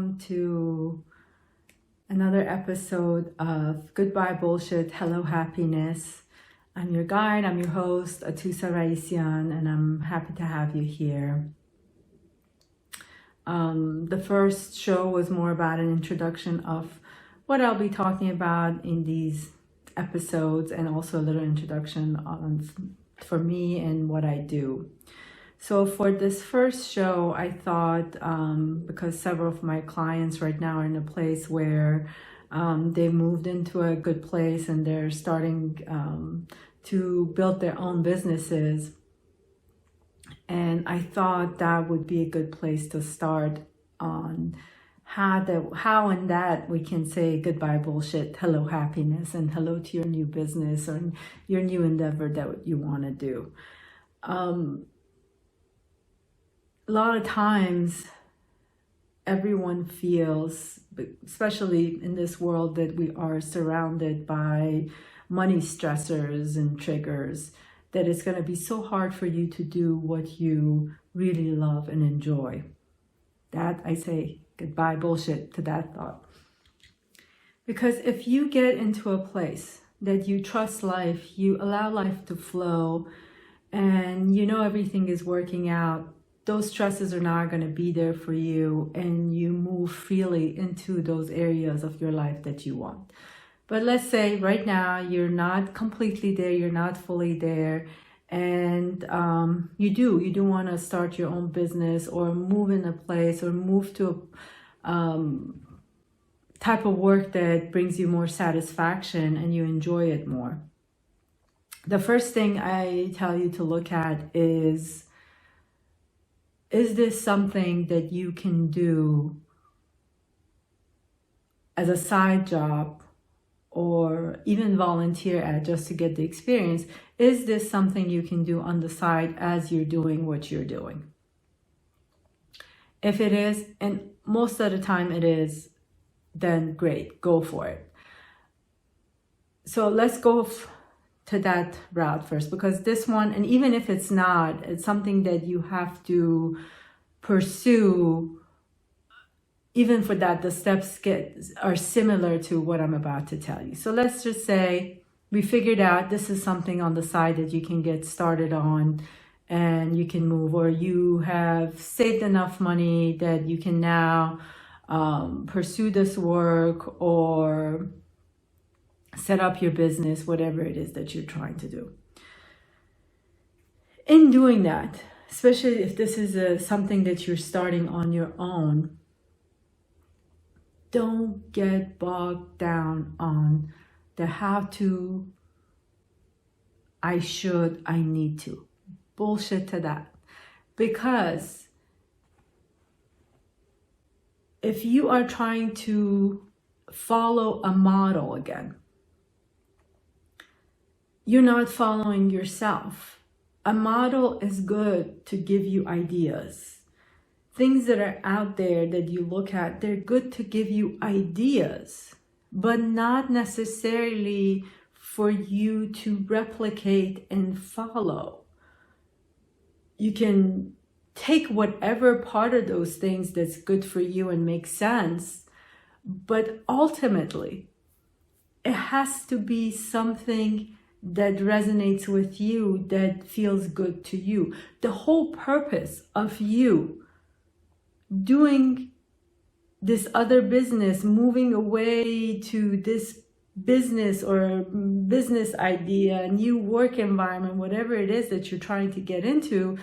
welcome to another episode of Goodbye Bullshit, Hello Happiness. I'm your guide, I'm your host, Atusa Raisian, and I'm happy to have you here. The first show was more about an introduction of what I'll be talking about in these episodes, and also a little introduction for me and what I do. So for this first show, I thought, because several of my clients right now are in a place where they've moved into a good place and they're starting to build their own businesses. And I thought that would be a good place to start on how and that we can say goodbye bullshit, hello happiness, and hello to your new business or your new endeavor that you want to do. A lot of times everyone feels, especially in this world, that we are surrounded by money stressors and triggers, that it's going to be so hard for you to do what you really love and enjoy. That, I say goodbye bullshit to that thought. Because if you get into a place that you trust life, you allow life to flow, and you know everything is working out, those stresses are not going to be there for you, and you move freely into those areas of your life that you want. But let's say right now you're not completely there, you're not fully there, and you do want to start your own business or move in a place or move to a type of work that brings you more satisfaction and you enjoy it more. The first thing I tell you to look at is this something that you can do as a side job or even volunteer at just to get the experience? Is this something you can do on the side as you're doing what you're doing? If it is, and most of the time it is, then great, go for it. So let's go to that route first, because this one, and even if it's not, it's something that you have to pursue. Even for that, the steps are similar to what I'm about to tell you. So let's just say we figured out this is something on the side that you can get started on and you can move, or you have saved enough money that you can now pursue this work or set up your business, whatever it is that you're trying to do. In doing that, especially if this is something that you're starting on your own, don't get bogged down on the how to, I should, I need to. Bullshit to that. Because if you are trying to follow a model again, you're not following yourself. A model is good to give you ideas. Things that are out there that you look at, they're good to give you ideas, but not necessarily for you to replicate and follow. You can take whatever part of those things that's good for you and makes sense, but ultimately, it has to be something that resonates with you, that feels good to you. The whole purpose of you doing this other business, moving away to this business or business idea, new work environment, whatever it is that you're trying to get into,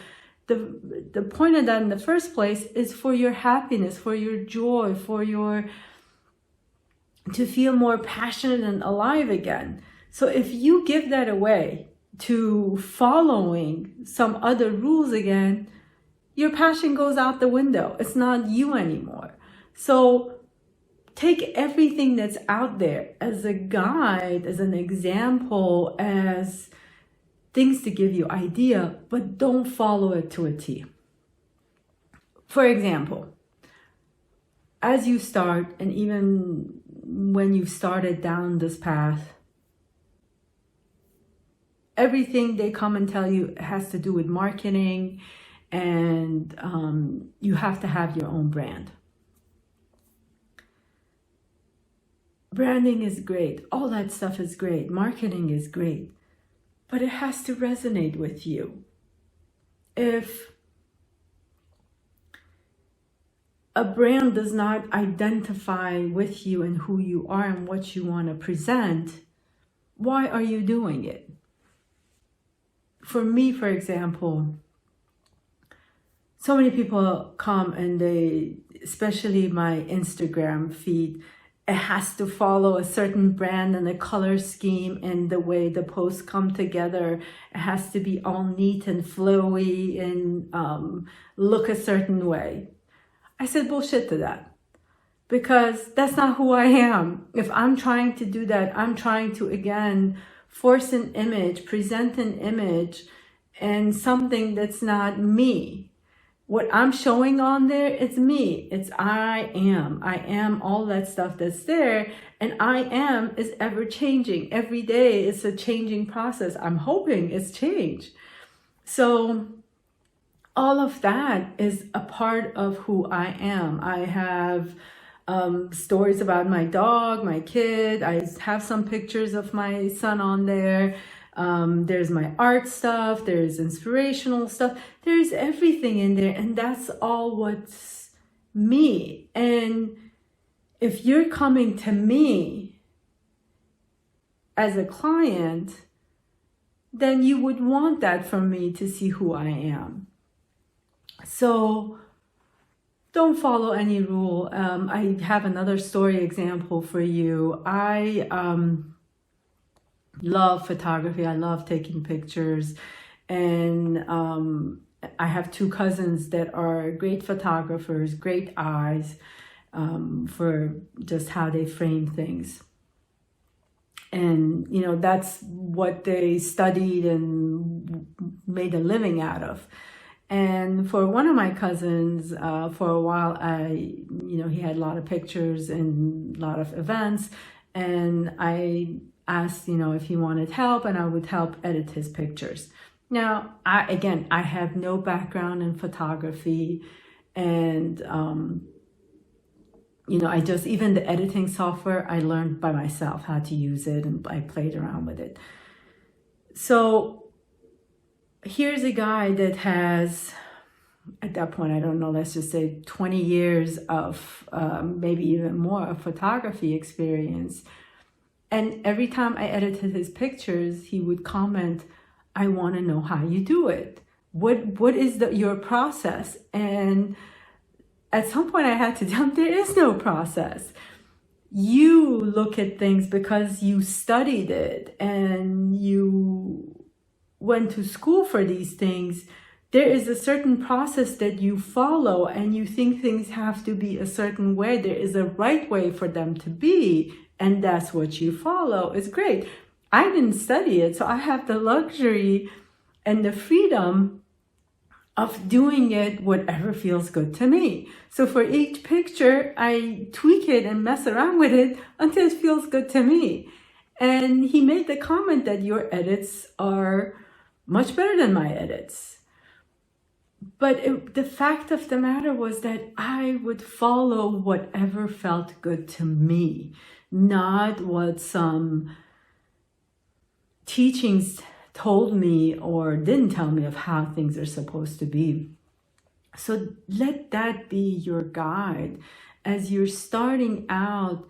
the point of that in the first place is for your happiness, for your joy, to feel more passionate and alive again. So if you give that away to following some other rules again, your passion goes out the window. It's not you anymore. So take everything that's out there as a guide, as an example, as things to give you idea, but don't follow it to a T. For example, as you start, and even when you started down this path, everything they come and tell you has to do with marketing, and you have to have your own brand. Branding is great. All that stuff is great. Marketing is great. But it has to resonate with you. If a brand does not identify with you and who you are and what you want to present, why are you doing it? For me, for example, so many people come and they, especially my Instagram feed, it has to follow a certain brand and a color scheme and the way the posts come together. It has to be all neat and flowy and look a certain way. I said bullshit to that, because that's not who I am. If I'm trying to do that, I'm trying to, again, force an image, present an image, and something that's not me. What I'm showing on there, it's me. It's I am. I am all that stuff that's there. And I am is ever changing. Every day it's a changing process. I'm hoping it's change. So all of that is a part of who I am. I have stories about my dog, my kid. I have some pictures of my son on there. There's my art stuff. There's inspirational stuff. There's everything in there. And that's all what's me. And if you're coming to me as a client, then you would want that from me to see who I am. So don't follow any rule. I have another story example for you. I love photography. I love taking pictures. And I have two cousins that are great photographers, great eyes for just how they frame things. And, you know, that's what they studied and made a living out of. And for one of my cousins, for a while, he had a lot of pictures and a lot of events. And I asked, if he wanted help, and I would help edit his pictures. Now, I have no background in photography. And, even the editing software, I learned by myself how to use it, and I played around with it. So here's a guy that has, at that point, I don't know, let's just say 20 years of maybe even more of photography experience. And every time I edited his pictures, he would comment, I want to know how you do it. What is your process? And at some point I had to tell him there is no process. You look at things because you studied it and you went to school for these things. There is a certain process that you follow, and you think things have to be a certain way. There is a right way for them to be, and that's what you follow. It's great. I didn't study it, so I have the luxury and the freedom of doing it whatever feels good to me. So for each picture, I tweak it and mess around with it until it feels good to me. And he made the comment that your edits are much better than my edits. But the fact of the matter was that I would follow whatever felt good to me, not what some teachings told me or didn't tell me of how things are supposed to be. So let that be your guide as you're starting out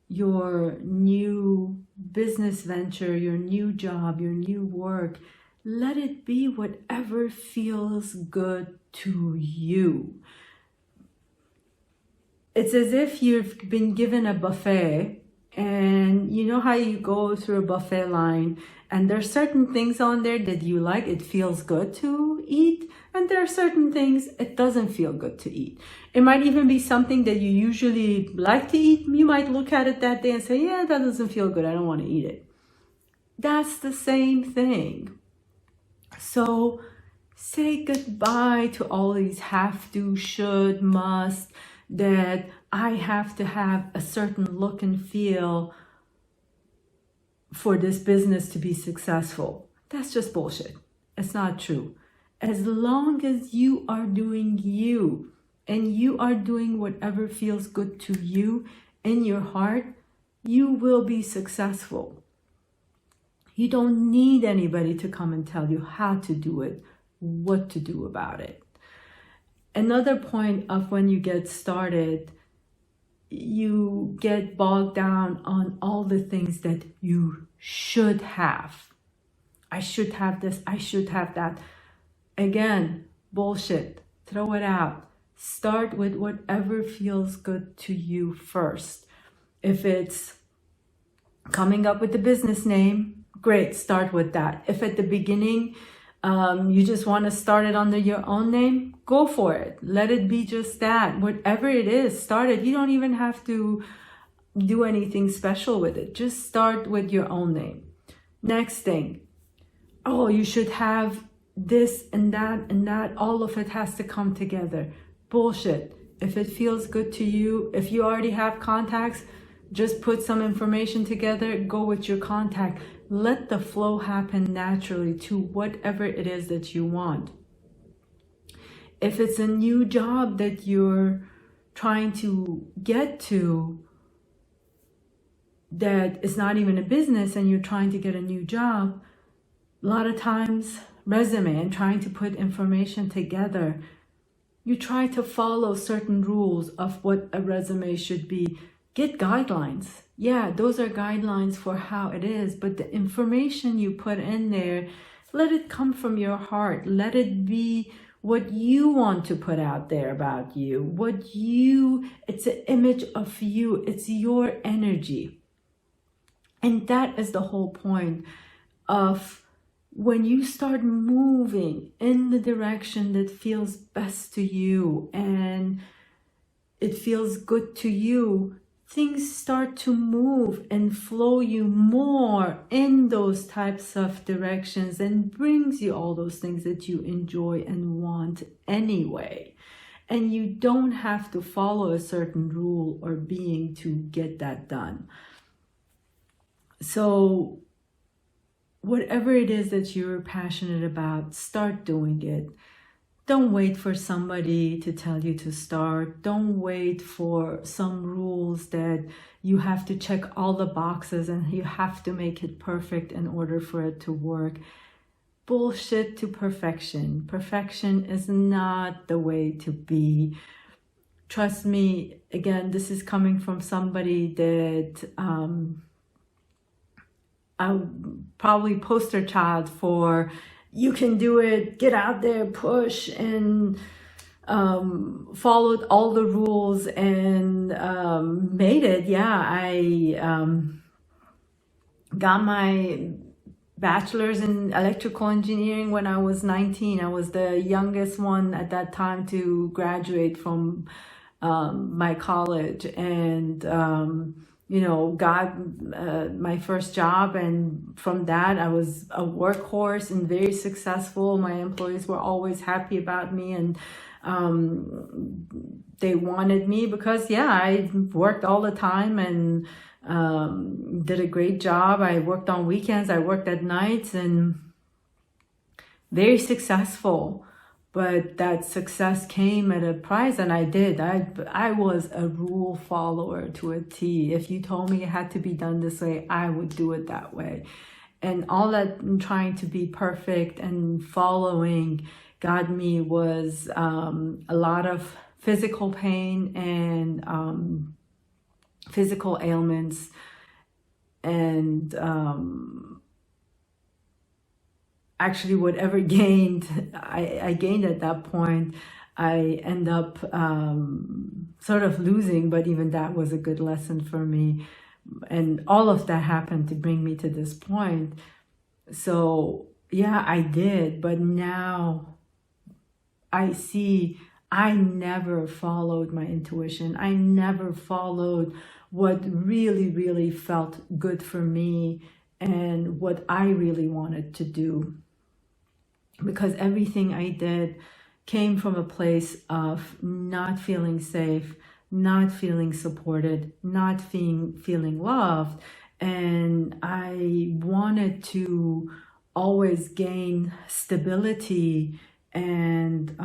your new business venture, your new job, your new work. Let it be whatever feels good to you. It's as if you've been given a buffet, and you know how you go through a buffet line and there's certain things on there that you like, it feels good to eat, and there are certain things it doesn't feel good to eat. It might even be something that you usually like to eat. You might look at it that day and say, yeah, that doesn't feel good, I don't want to eat it. That's the same thing. So say goodbye to all these have to, should, must, that I have to have a certain look and feel for this business to be successful. That's just bullshit. It's not true. As long as you are doing you and you are doing whatever feels good to you in your heart, you will be successful. You don't need anybody to come and tell you how to do it, what to do about it. Another point of when you get started, you get bogged down on all the things that you should have. I should have this, I should have that. Again, bullshit. Throw it out. Start with whatever feels good to you first. If it's coming up with the business name, great, start with that. If at the beginning you just want to start it under your own name, go for it. Let it be just that. Whatever it is, start it. You don't even have to do anything special with it. Just start with your own name. Next thing, oh, you should have this and that. All of it has to come together. Bullshit. If it feels good to you, if you already have contacts, just put some information together, go with your contact. Let the flow happen naturally to whatever it is that you want. If it's a new job that you're trying to get to, that is not even a business and you're trying to get a new job, a lot of times resume and trying to put information together, you try to follow certain rules of what a resume should be. Get guidelines. Yeah, those are guidelines for how it is, but the information you put in there, let it come from your heart. Let it be what you want to put out there about you. It's an image of you. It's your energy. And that is the whole point of when you start moving in the direction that feels best to you and it feels good to you, things start to move and flow you more in those types of directions and brings you all those things that you enjoy and want anyway. And you don't have to follow a certain rule or being to get that done. So whatever it is that you're passionate about, start doing it. Don't wait for somebody to tell you to start. Don't wait for some rules that you have to check all the boxes and you have to make it perfect in order for it to work. Bullshit to perfection. Perfection is not the way to be. Trust me, again, this is coming from somebody that I'm probably poster child for you can do it, get out there, push, and followed all the rules and made it. Yeah, I got my bachelor's in electrical engineering when I was 19. I was the youngest one at that time to graduate from my college, and got my first job, and from that I was a workhorse and very successful. My employees were always happy about me, and they wanted me because I worked all the time and did a great job. I worked on weekends, I worked at nights, and very successful. But that success came at a price, and I did. I was a rule follower to a T. If you told me it had to be done this way, I would do it that way. And all that trying to be perfect and following got me was a lot of physical pain and physical ailments, and actually whatever I gained at that point, I end up sort of losing, but even that was a good lesson for me. And all of that happened to bring me to this point. So yeah, I did, but now I see I never followed my intuition. I never followed what really, really felt good for me and what I really wanted to do. Because everything I did came from a place of not feeling safe, not feeling supported, not feeling loved. And I wanted to always gain stability and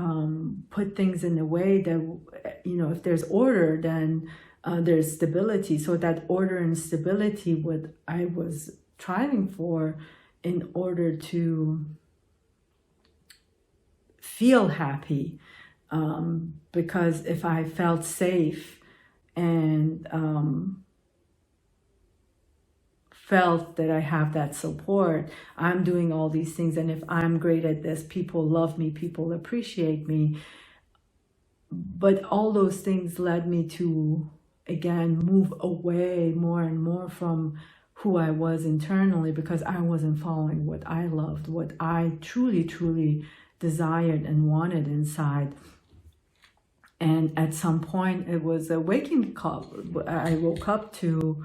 put things in a way that, if there's order, then there's stability. So that order and stability, what I was striving for in order to feel happy, because if I felt safe and felt that I have that support, I'm doing all these things, and if I'm great at this, people love me, people appreciate me. But all those things led me to, again, move away more and more from who I was internally, because I wasn't following what I loved, what I truly, truly desired and wanted inside. And at some point, it was a waking call. I woke up to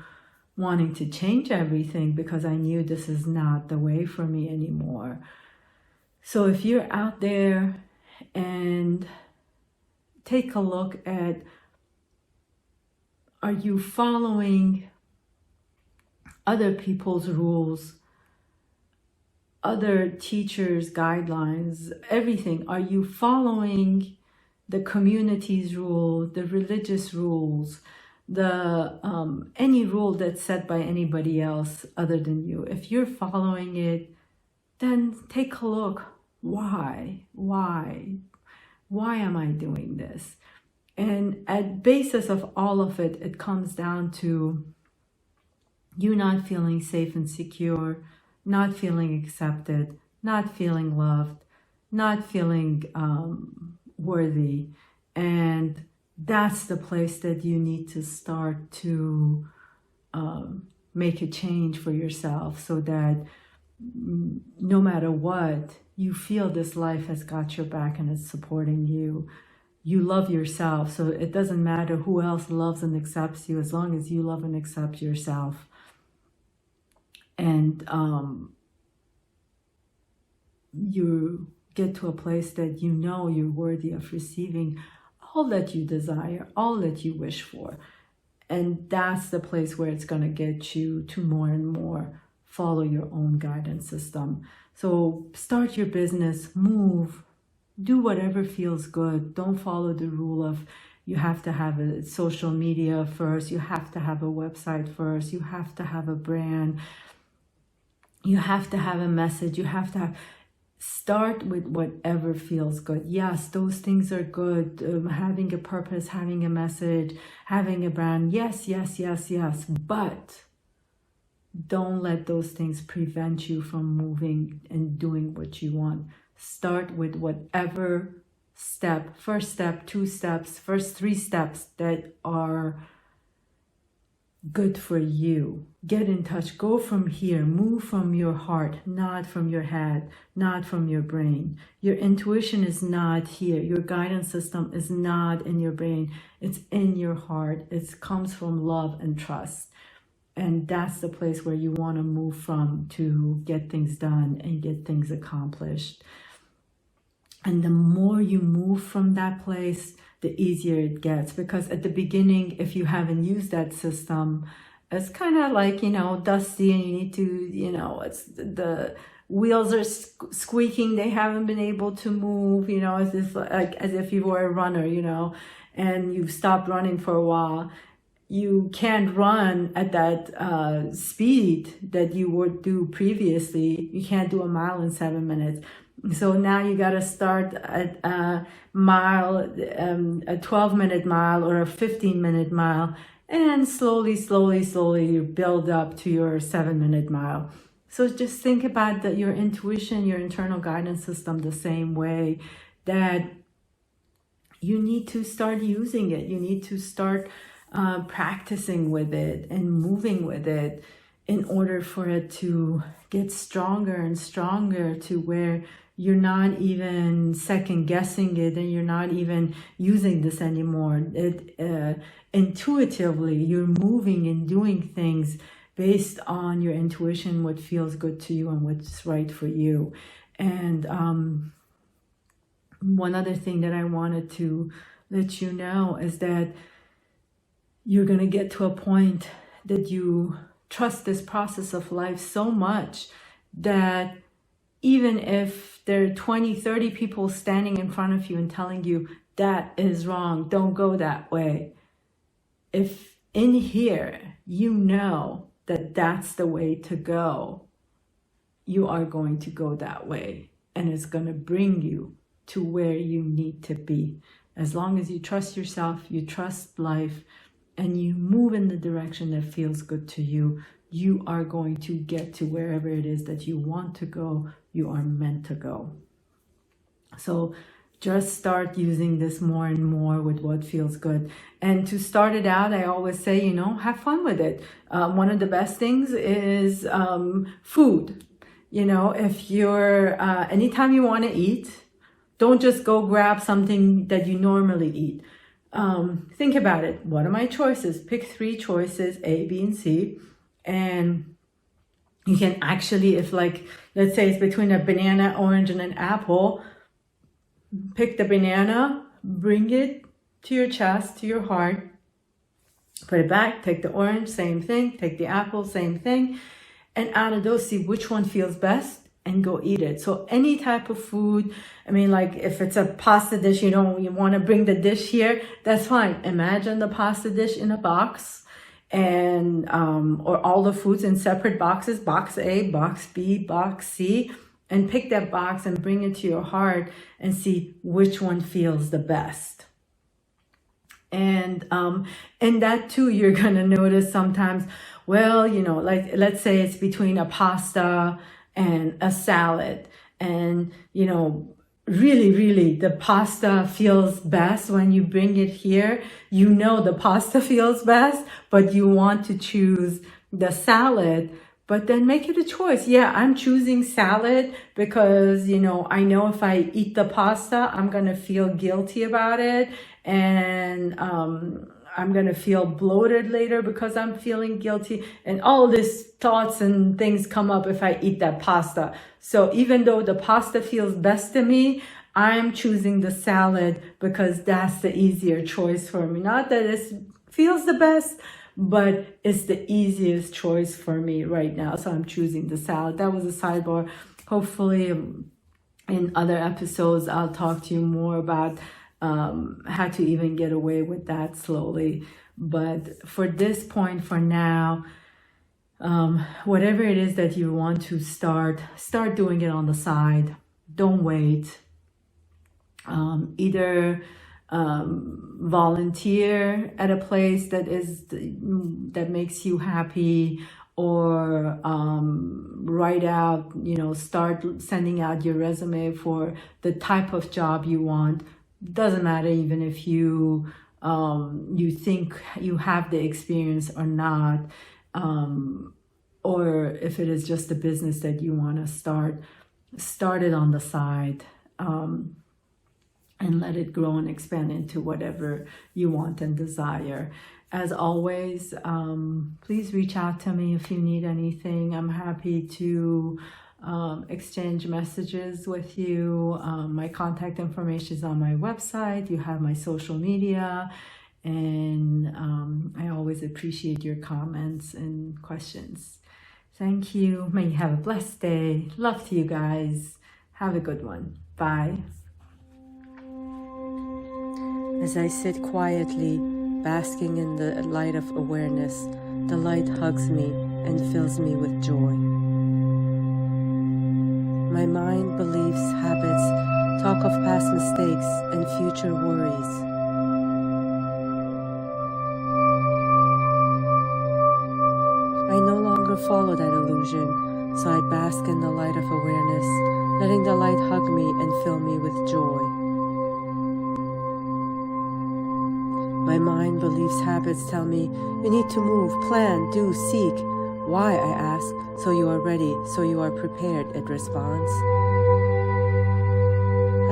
wanting to change everything, because I knew this is not the way for me anymore. So if you're out there, and take a look at, are you following other people's rules, other teachers' guidelines, everything? Are you following the community's rule, the religious rules, the any rule that's set by anybody else other than you? If you're following it, then take a look. Why am I doing this? And at basis of all of it, it comes down to you not feeling safe and secure, not feeling accepted, not feeling loved, not feeling worthy. And that's the place that you need to start to make a change for yourself, so that no matter what, you feel this life has got your back and is supporting you. You love yourself, so it doesn't matter who else loves and accepts you, as long as you love and accept yourself. And you get to a place that you know you're worthy of receiving all that you desire, all that you wish for. And that's the place where it's going to get you to more and more follow your own guidance system. So start your business, move, do whatever feels good. Don't follow the rule of you have to have a social media first, you have to have a website first, you have to have a brand, you have to have a message, you have to have... Start with whatever feels good. Yes, those things are good. Having a purpose, having a message, having a brand. Yes. But don't let those things prevent you from moving and doing what you want. Start with whatever step, first step, 2 steps, first 3 steps that are good for you. Get in touch. Go from here. Move from your heart, not from your head, not from your brain. Your intuition is not here. Your guidance system is not in your brain. It's in your heart. It comes from love and trust. And that's the place where you want to move from to get things done and get things accomplished. And the more you move from that place, the easier it gets. Because at the beginning, if you haven't used that system, it's kind of like, dusty, and you need to, it's the wheels are squeaking. They haven't been able to move, as if you were a runner, and you've stopped running for a while. You can't run at that speed that you would do previously. You can't do a mile in 7 minutes. So now you got to start at a mile, a 12-minute mile or a 15-minute mile, and slowly you build up to your 7-minute mile. So just think about your intuition, your internal guidance system the same way, that you need to start using it. You need to start practicing with it and moving with it in order for it to get stronger and stronger, to where you're not even second guessing it and you're not even using this anymore. Intuitively, you're moving and doing things based on your intuition, what feels good to you and what's right for you. And one other thing that I wanted to let you know is that you're going to get to a point that you trust this process of life so much that even if there are 20, 30 people standing in front of you and telling you that is wrong, don't go that way, if in here you know that that's the way to go, you are going to go that way, and it's going to bring you to where you need to be. As long as you trust yourself, you trust life, and you move in the direction that feels good to you, you are going to get to wherever it is that you want to go, you are meant to go. So just start using this more and more with what feels good. And to start it out, I always say, have fun with it. One of the best things is food. If you're, anytime you want to eat, don't just go grab something that you normally eat. Think about it. What are my choices? Pick 3 choices, A, B, and C. And you can actually, if let's say it's between a banana, orange, and an apple, pick the banana, bring it to your chest, to your heart, put it back, take the orange, same thing, take the apple, same thing. And out of those, see which one feels best and go eat it. So any type of food, if it's a pasta dish, you want to bring the dish here, that's fine. Imagine the pasta dish in a box, and or all the foods in separate boxes, box A, box B, box C, and pick that box and bring it to your heart and see which one feels the best. And in that too, you're going to notice sometimes, let's say it's between a pasta and a salad, and really the pasta feels best when you bring it here. The pasta feels best, but you want to choose the salad. But then make it a choice. Yeah, I'm choosing salad because, I know if I eat the pasta, I'm going to feel guilty about it. And I'm going to feel bloated later because I'm feeling guilty. And all these thoughts and things come up if I eat that pasta. So even though the pasta feels best to me, I'm choosing the salad because that's the easier choice for me. Not that it feels the best, but it's the easiest choice for me right now. So I'm choosing the salad. That was a sidebar. Hopefully in other episodes, I'll talk to you more about how to even get away with that slowly. But for this point, for now, whatever it is that you want to start doing it on the side. Don't wait. Either volunteer at a place that makes you happy, or write out, start sending out your resume for the type of job you want. Doesn't matter even if you think you have the experience or not, or if it is just a business that you want to start it on the side, and let it grow and expand into whatever you want and desire. As always, please reach out to me if you need anything. I'm happy to exchange messages with you. My contact information is on my website. You have my social media, and I always appreciate your comments and questions. Thank you. May you have a blessed day. Love to you guys. Have a good one. Bye. As I sit quietly, basking in the light of awareness, the light hugs me and fills me with joy. My mind, beliefs, habits talk of past mistakes and future worries. I no longer follow that illusion, so I bask in the light of awareness, letting the light hug me and fill me with joy. My mind, beliefs, habits tell me, you need to move, plan, do, seek. Why, I ask? So you are ready, so you are prepared, it responds.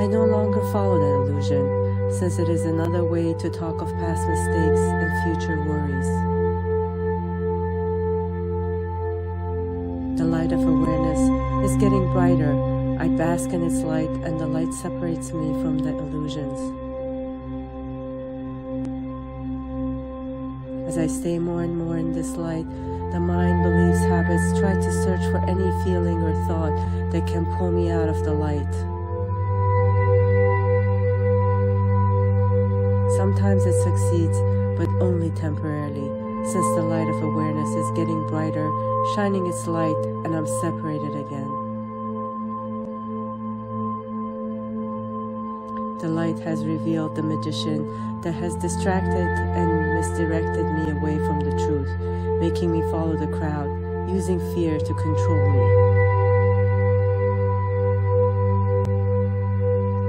I no longer follow that illusion, since it is another way to talk of past mistakes and future worries. The light of awareness is getting brighter. I bask in its light, and the light separates me from the illusions. As I stay more and more in this light, the mind, beliefs, habits try to search for any feeling or thought that can pull me out of the light. Sometimes it succeeds, but only temporarily, since the light of awareness is getting brighter, shining its light, and I'm separated again. The light has revealed the magician that has distracted and misdirected me away from the truth, making me follow the crowd, using fear to control me.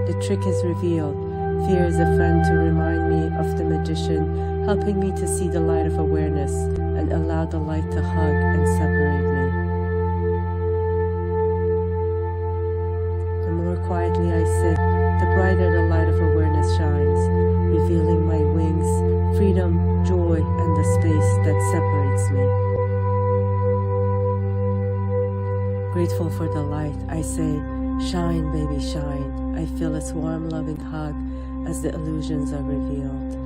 The trick is revealed. Fear is a friend to remind me of the magician, helping me to see the light of awareness and allow the light to hug and separate me. The more quietly I sit, the brighter the light of awareness shines, revealing my wings, freedom, joy, and the space that separates me. Grateful for the light, I say, shine, baby, shine. I feel its warm, loving hug as the illusions are revealed.